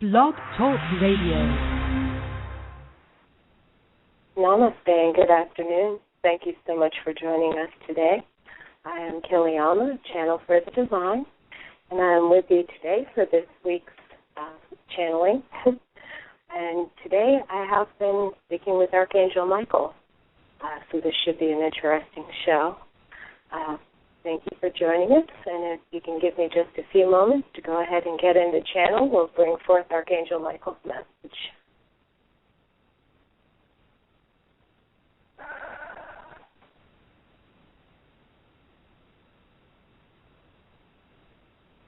Blog Talk Radio. Namaste and good afternoon. Thank you so much for joining us today. I am Kili Amma, Channel for the Divine, and I am with you today for this week's channeling. And today I have been speaking with Archangel Michael, so this should be an interesting show. Thank you for joining us, and if you can give me just a few moments to go ahead and get into channel, we'll bring forth Archangel Michael's message.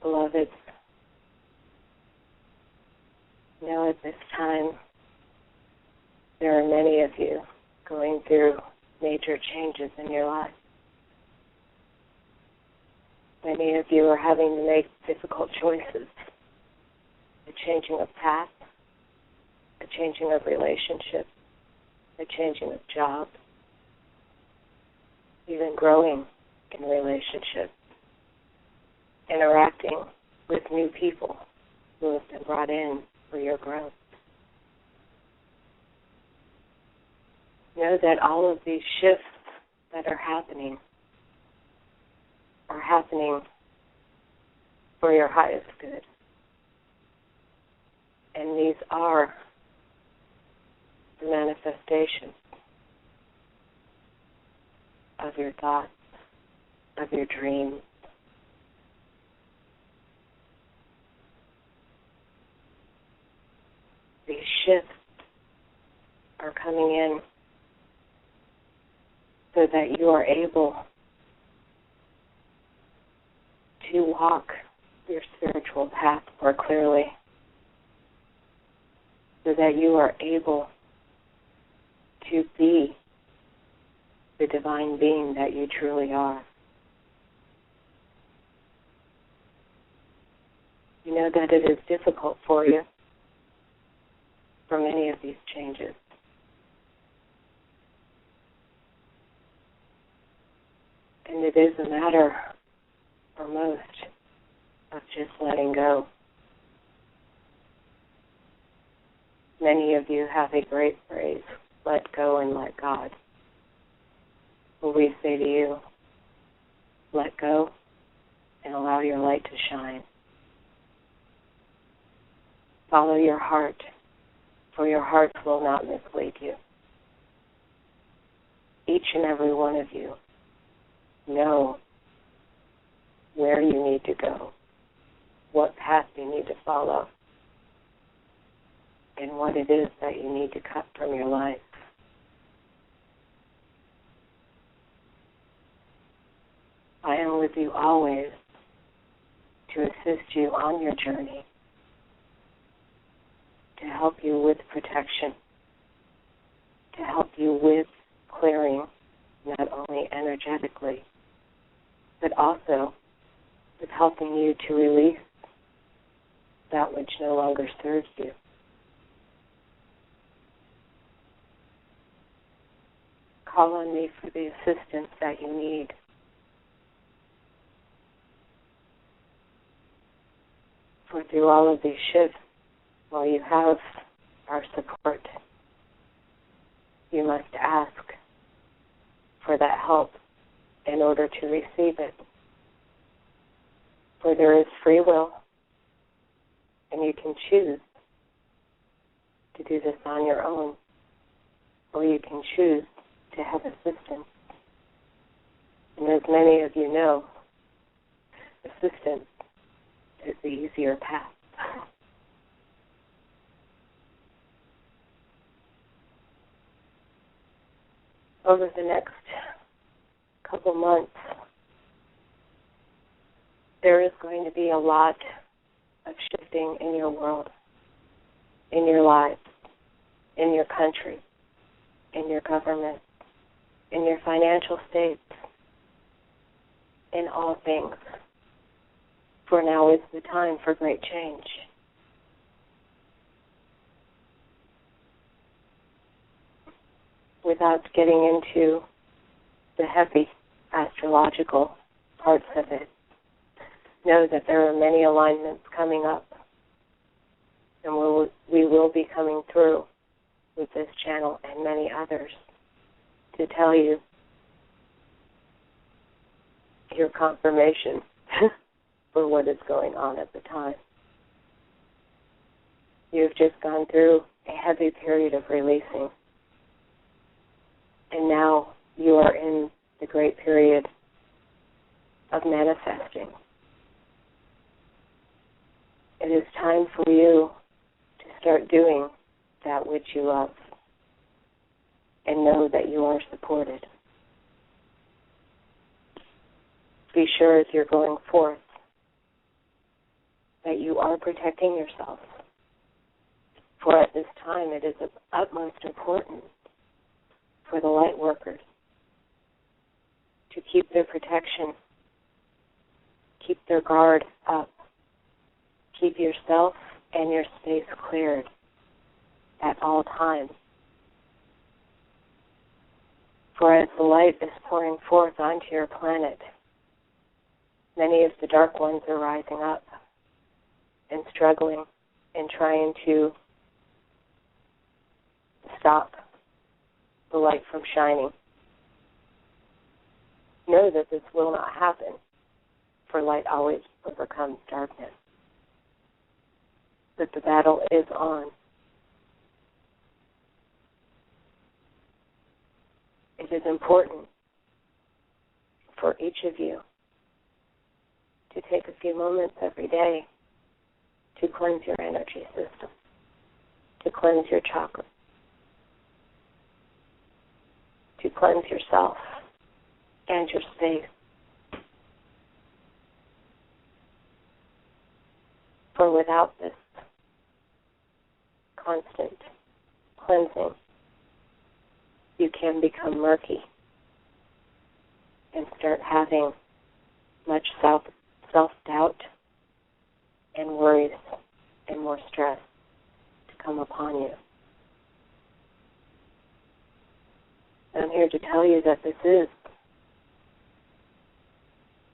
Beloved, know at this time there are many of you going through major changes in your life. Many of you are having to make difficult choices, a changing of path, a changing of relationships, a changing of jobs, even growing in relationships, interacting with new people who have been brought in for your growth. Know that all of these shifts that are happening for your highest good. And these are the manifestations of your thoughts, of your dreams. These shifts are coming in so that you are able to walk your spiritual path more clearly, so that you are able to be the divine being that you truly are. You know that it is difficult for you for many of these changes. And it is a matter for most of just letting go. Many of you have a great phrase, let go and let God. Well, we say to you, let go and allow your light to shine. Follow your heart, for your heart will not mislead you. Each and every one of you know where you need to go, what path you need to follow, and what it is that you need to cut from your life. I am with you always to assist you on your journey, to help you with protection, to help you with clearing, not only energetically, but also with helping you to release that which no longer serves you. Call on me for the assistance that you need. For through all of these shifts, while you have our support, you must ask for that help in order to receive it. For there is free will, and you can choose to do this on your own, or you can choose to have assistance. And as many of you know, assistance is the easier path. Over the next couple months, there is going to be a lot of shifting in your world, in your lives, in your country, in your government, in your financial states, in all things. For now is the time for great change. Without getting into the heavy astrological parts of it, know that there are many alignments coming up, and we're will be coming through with this channel and many others to tell you your confirmation for what is going on at the time. You've just gone through a heavy period of releasing, and now you are in the great period of manifesting. It is time for you to start doing that which you love and know that you are supported. Be sure as you're going forth that you are protecting yourself. For at this time it is of utmost importance for the light workers to keep their protection, keep their guard up, keep yourself and your space cleared at all times. For as the light is pouring forth onto your planet, many of the dark ones are rising up and struggling and trying to stop the light from shining. Know that this will not happen, for light always overcomes darkness. But the battle is on. It is important for each of you to take a few moments every day to cleanse your energy system, to cleanse your chakra, to cleanse yourself and your space. For without this constant cleansing, you can become murky and start having much self-doubt and worries and more stress to come upon you. And I'm here to tell you that this is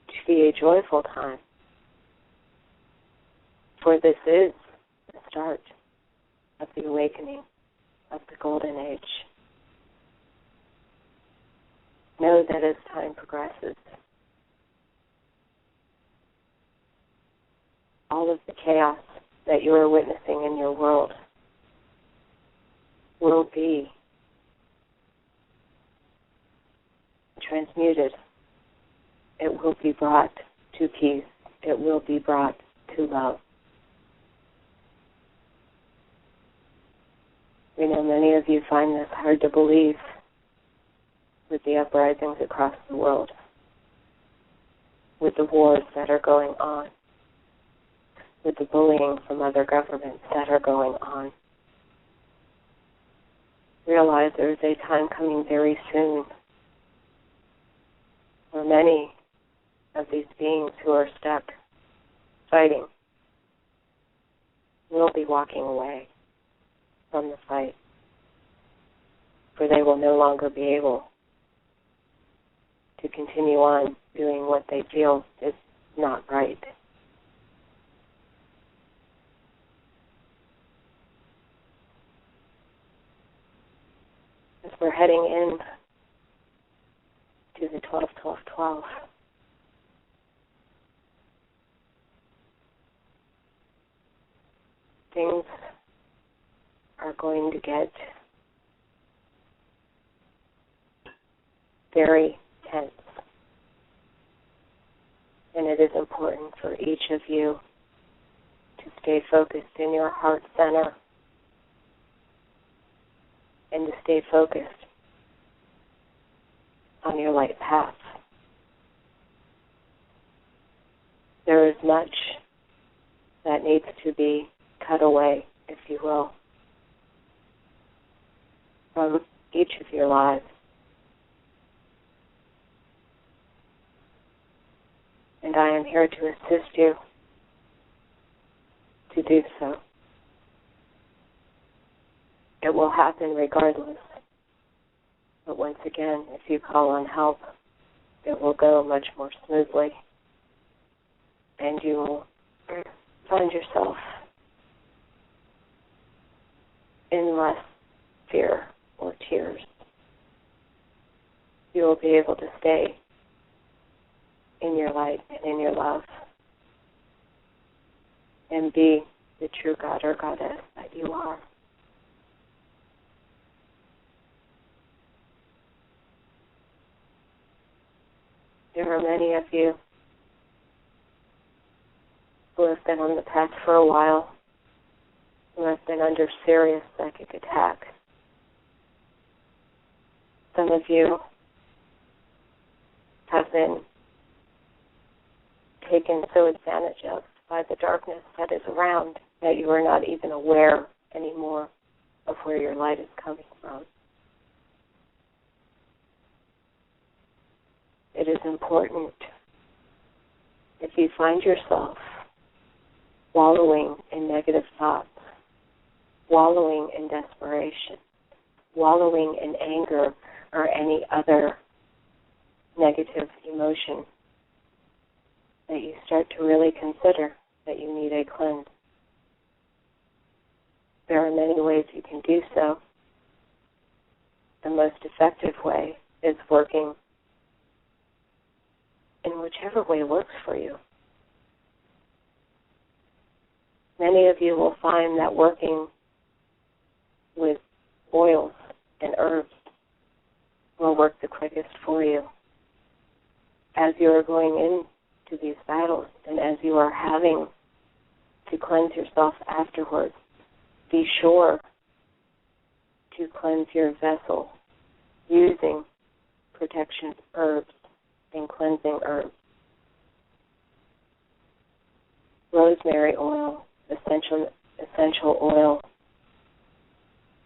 to be a joyful time, for this is the start of the awakening of the golden age. Know that as time progresses, all of the chaos that you are witnessing in your world will be transmuted. It will be brought to peace. It will be brought to love. We know many of you find this hard to believe with the uprisings across the world, with the wars that are going on, with the bullying from other governments that are going on. Realize there is a time coming very soon where many of these beings who are stuck fighting will be walking away from the fight, for they will no longer be able to continue on doing what they feel is not right. As we're heading in to the 12-12-12, things are going to get very tense. And it is important for each of you to stay focused in your heart center and to stay focused on your light path. There is much that needs to be cut away, if you will, from each of your lives. And I am here to assist you to do so. It will happen regardless. But once again, if you call on help, it will go much more smoothly. And you will find yourself in less fear or tears. You will be able to stay in your light and in your love and be the true God or Goddess that you are. There are many of you who have been on the path for a while, who have been under serious psychic attack. Some of you have been taken so advantage of by the darkness that is around that you are not even aware anymore of where your light is coming from. It is important, if you find yourself wallowing in negative thoughts, wallowing in desperation, wallowing in anger or any other negative emotion, that you start to really consider that you need a cleanse. There are many ways you can do so. The most effective way is working in whichever way works for you. Many of you will find that working with oils and herbs will work the quickest for you. As you are going into these battles and as you are having to cleanse yourself afterwards, be sure to cleanse your vessel using protection herbs and cleansing herbs. Rosemary oil, essential oil,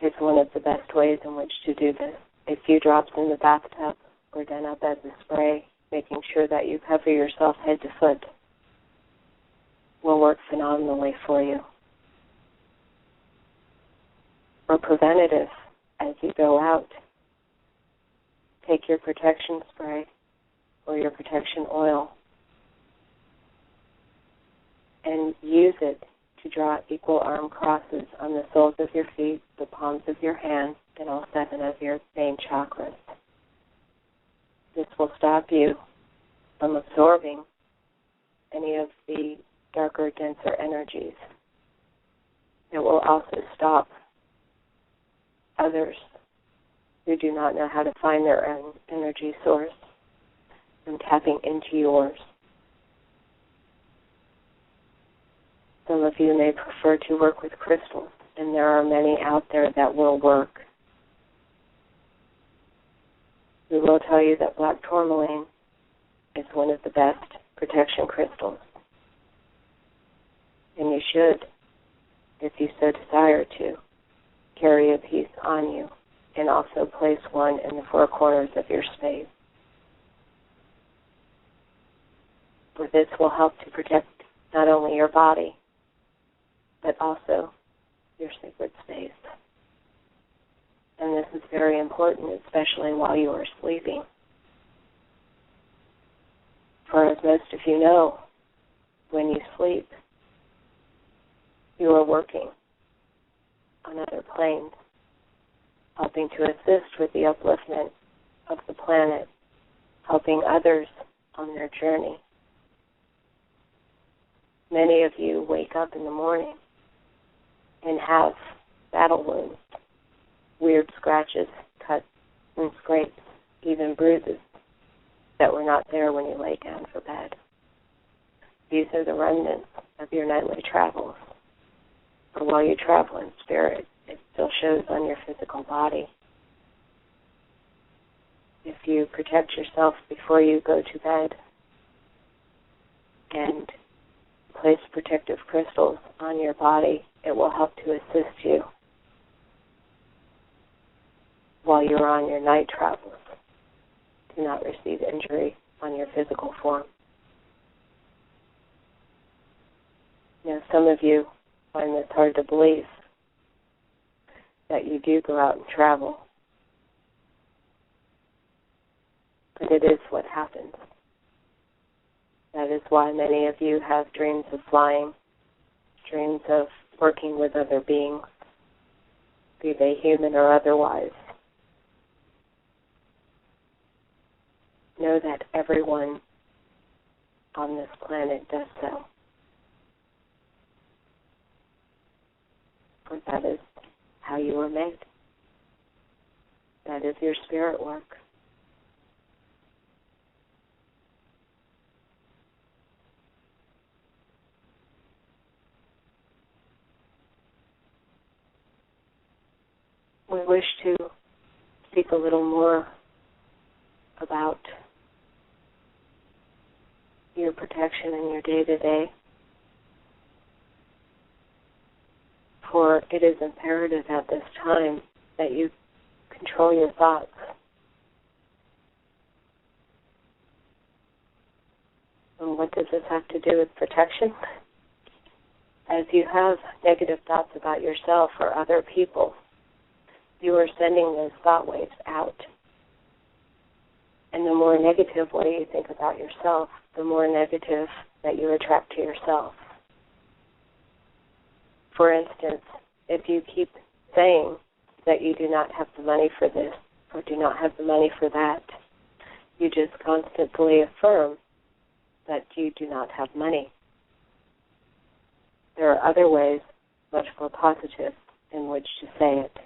is one of the best ways in which to do this. A few drops in the bathtub or done up as a spray, making sure that you cover yourself head to foot, will work phenomenally for you. For preventative, as you go out, take your protection spray or your protection oil and use it to draw equal arm crosses on the soles of your feet, the palms of your hands, and all 7 of your main chakras. This will stop you from absorbing any of the darker, denser energies. It will also stop others who do not know how to find their own energy source from tapping into yours. Some of you may prefer to work with crystals, and there are many out there that will work. We will tell you that black tourmaline is one of the best protection crystals. And you should, if you so desire to, carry a piece on you and also place one in the 4 corners of your space. For this will help to protect not only your body, but also your sacred space. And this is very important, especially while you are sleeping. For as most of you know, when you sleep, you are working on other planes, helping to assist with the upliftment of the planet, helping others on their journey. Many of you wake up in the morning and have battle wounds, weird scratches, cuts, and scrapes, even bruises that were not there when you lay down for bed. These are the remnants of your nightly travels. Or while you travel in spirit, it still shows on your physical body. If you protect yourself before you go to bed and place protective crystals on your body, it will help to assist you while you're on your night travels to not receive injury on your physical form. Now, some of you find this hard to believe, that you do go out and travel. But it is what happens. That is why many of you have dreams of flying, dreams of working with other beings, be they human or otherwise. Know that everyone on this planet does so. For that is how you were made. That is your spirit work. We wish to speak a little more about your protection in your day-to-day, for it is imperative at this time that you control your thoughts. And what does this have to do with protection? As you have negative thoughts about yourself or other people, you are sending those thought waves out. And the more negative way you think about yourself, the more negative that you attract to yourself. For instance, if you keep saying that you do not have the money for this or do not have the money for that, you just constantly affirm that you do not have money. There are other ways, much more positive, in which to say it.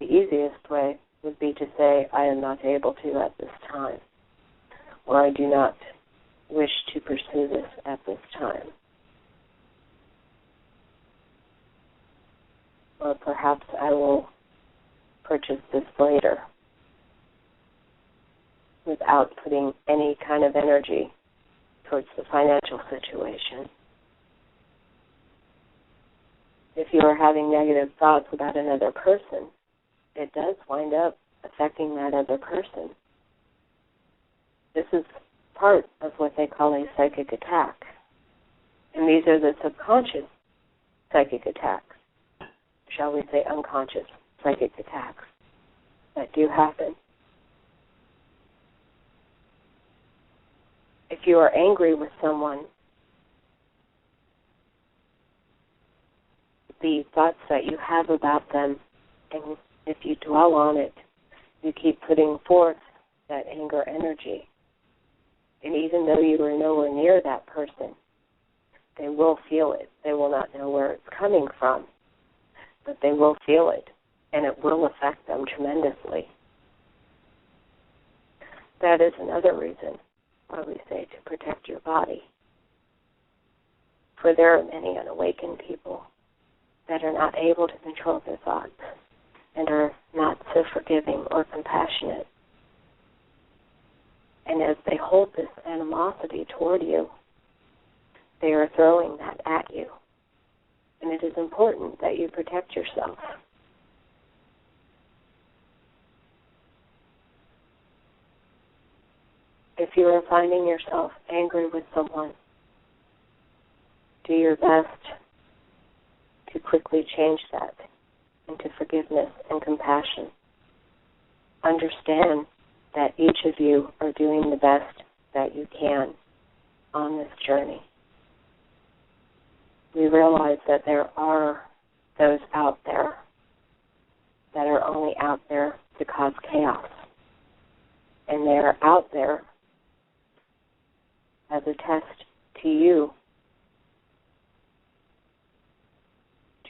The easiest way would be to say, I am not able to at this time, or I do not wish to pursue this at this time. Or perhaps I will purchase this later, without putting any kind of energy towards the financial situation. If you are having negative thoughts about another person, it does wind up affecting that other person. This is part of what they call a psychic attack. And these are the subconscious psychic attacks, shall we say unconscious psychic attacks, that do happen. If you are angry with someone, the thoughts that you have about them, and if you dwell on it, you keep putting forth that anger energy. And even though you are nowhere near that person, they will feel it. They will not know where it's coming from, but they will feel it, and it will affect them tremendously. That is another reason why we say to protect your body. For there are many unawakened people that are not able to control their thoughts and are not so forgiving or compassionate. And as they hold this animosity toward you, they are throwing that at you. And it is important that you protect yourself. If you are finding yourself angry with someone, do your best to quickly change that into forgiveness and compassion. Understand that each of you are doing the best that you can on this journey. We realize that there are those out there that are only out there to cause chaos. And they are out there as a test to you,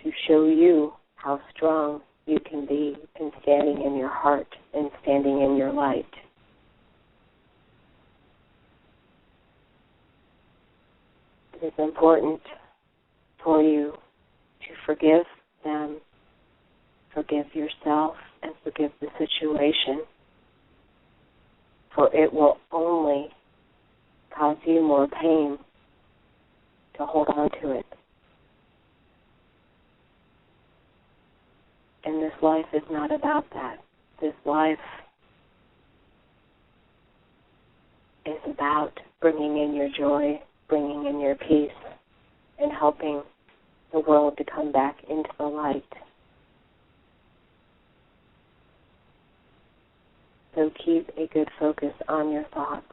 to show you how strong you can be in standing in your heart and standing in your light. It is important for you to forgive them, forgive yourself, and forgive the situation, for it will only cause you more pain to hold on to it. And this life is not about that. This life is about bringing in your joy, bringing in your peace, and helping the world to come back into the light. So keep a good focus on your thoughts.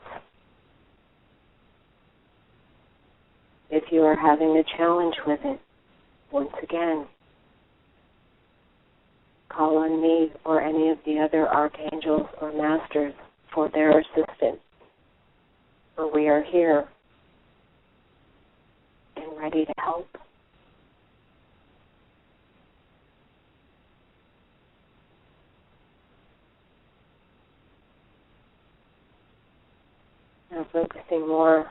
If you are having a challenge with it, once again, call on me or any of the other archangels or masters for their assistance. For we are here and ready to help. Now focusing more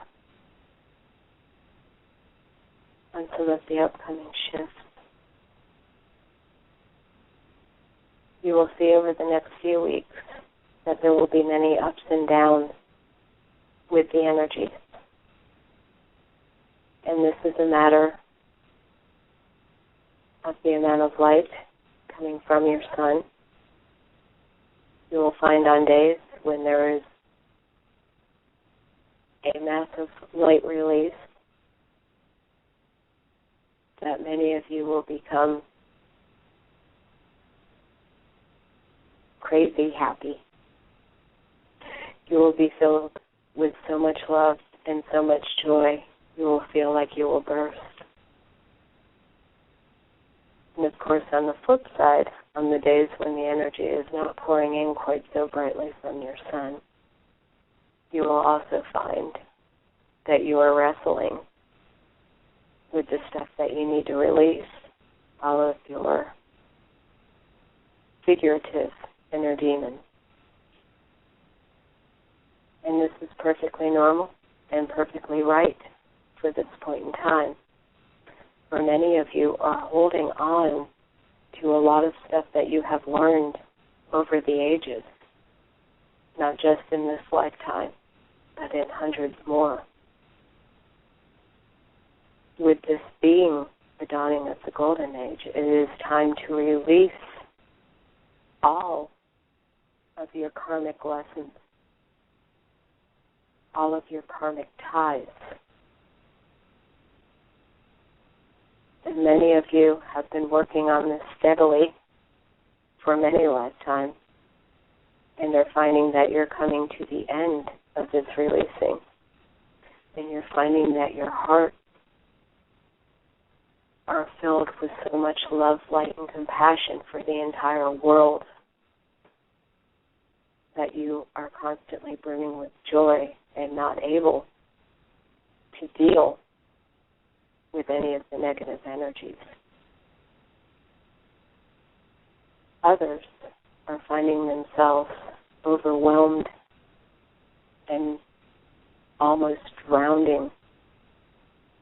on some of the upcoming shifts. You will see over the next few weeks that there will be many ups and downs with the energy. And this is a matter of the amount of light coming from your sun. You will find on days when there is a massive light release that many of you will become crazy happy. You will be filled with so much love and so much joy, you will feel like you will burst. And of course, on the flip side, on the days when the energy is not pouring in quite so brightly from your sun, you will also find that you are wrestling with the stuff that you need to release, all of your figurative inner demons. And this is perfectly normal and perfectly right for this point in time. For many of you are holding on to a lot of stuff that you have learned over the ages, not just in this lifetime, but in hundreds more. With this being the dawning of the Golden Age, it is time to release all of your karmic lessons, all of your karmic ties. And many of you have been working on this steadily for many lifetimes, and are finding that you're coming to the end of this releasing. And you're finding that your heart are filled with so much love, light, and compassion for the entire world that you are constantly brimming with joy and not able to deal with any of the negative energies. Others are finding themselves overwhelmed and almost drowning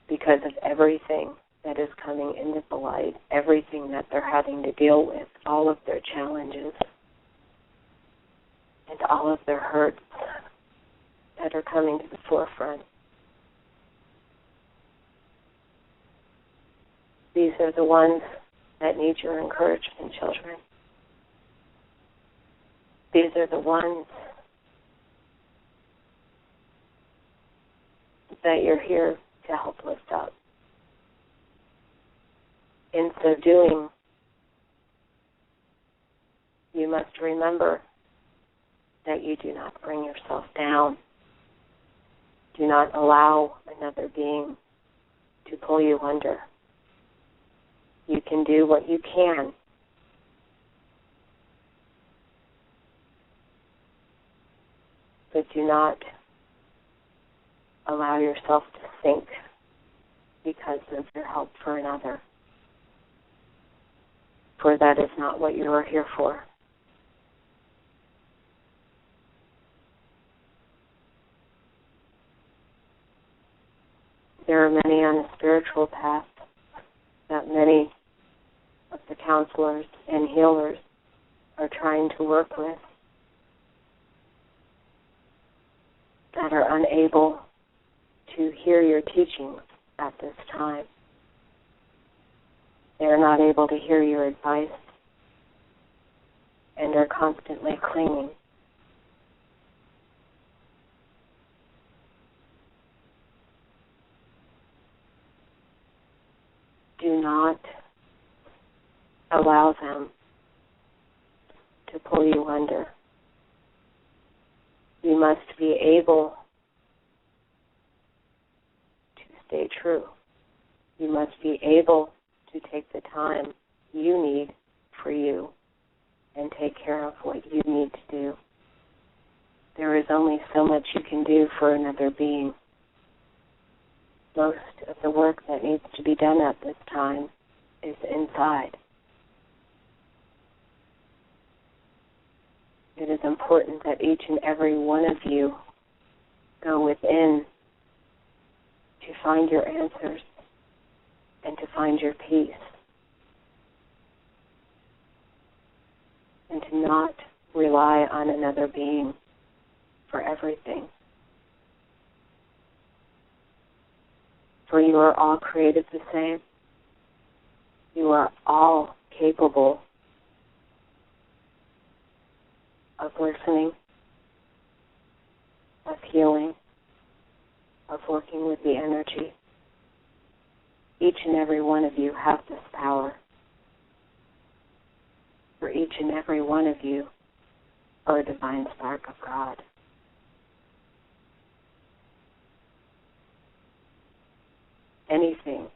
because of everything that is coming into the light, everything that they're having to deal with, all of their challenges, and all of their hurts that are coming to the forefront. These are the ones that need your encouragement, children. These are the ones that you're here to help lift up. In so doing, you must remember that you do not bring yourself down. Do not allow another being to pull you under. You can do what you can. But do not allow yourself to sink because of your help for another. For that is not what you are here for. There are many on the spiritual path that many of the counselors and healers are trying to work with that are unable to hear your teachings at this time. They are not able to hear your advice and are constantly clinging. Do not allow them to pull you under. You must be able to stay true. You must be able to take much you can do for another being. Most of the work that needs to be done at this time is inside. It is important that each and every one of you go within to find your answers and to find your peace, and to not rely on another being for everything. For you are all created the same. You are all capable of listening, of healing, of working with the energy. Each and every one of you have this power. For each and every one of you are a divine spark of God. Anything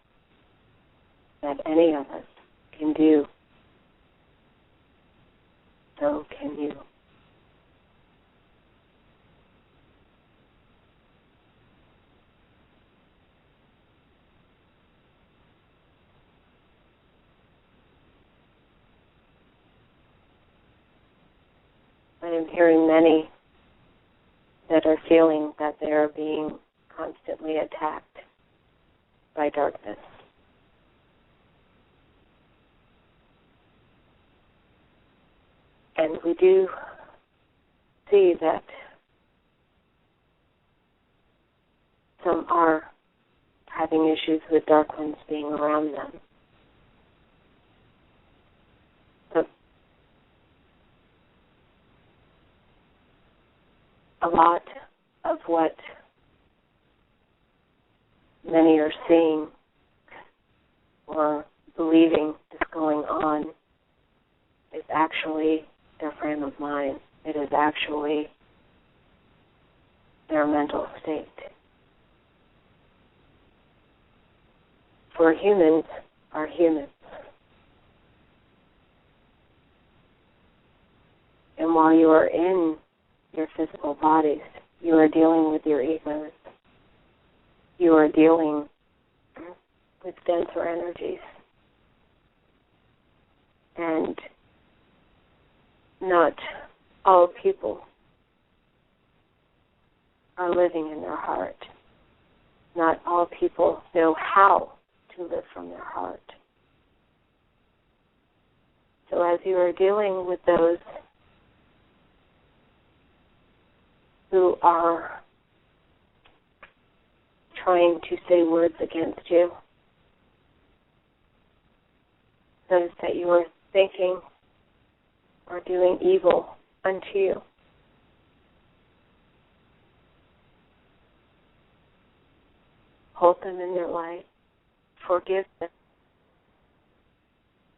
that any of us can do, so can you. I am hearing many that are feeling that they are being constantly attacked by darkness. And we do see that some are having issues with dark ones being around them. But a lot of what many are seeing or believing is going on is actually their frame of mind. It is actually their mental state. For humans are humans. And while you are in your physical bodies, you are dealing with your egos. You are dealing with denser energies. And not all people are living in their heart. Not all people know how to live from their heart. So as you are dealing with those who are trying to say words against you, those that you are thinking are doing evil unto you, hold them in their light, forgive them,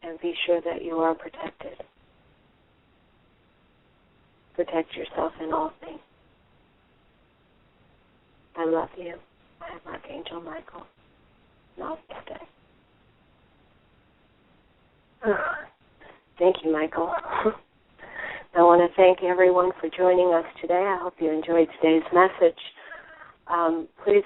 and be sure that you are protected. Protect yourself in all things. I love you. I am Archangel Michael. Namaste. Thank you, Michael. I want to thank everyone for joining us today. I hope you enjoyed today's message. Please,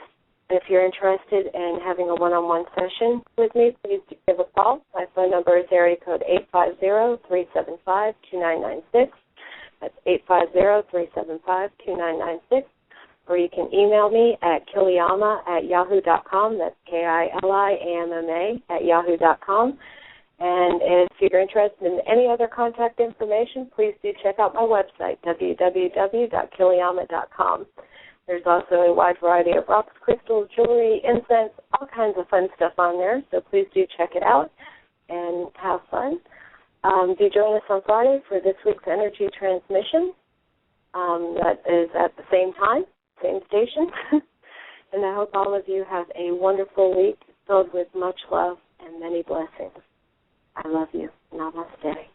if you're interested in having a one-on-one session with me, please give a call. My phone number is area code 850-375-2996. That's 850-375-2996. Or you can email me at kiliamma@yahoo.com. That's KILIAMMA@yahoo.com. And if you're interested in any other contact information, please do check out my website, www.kiliamma.com. There's also a wide variety of rocks, crystals, jewelry, incense, all kinds of fun stuff on there. So please do check it out and have fun. Do join us on Friday for this week's energy transmission. That is at the same time, same station. And I hope all of you have a wonderful week filled with much love and many blessings. I love you. Namaste.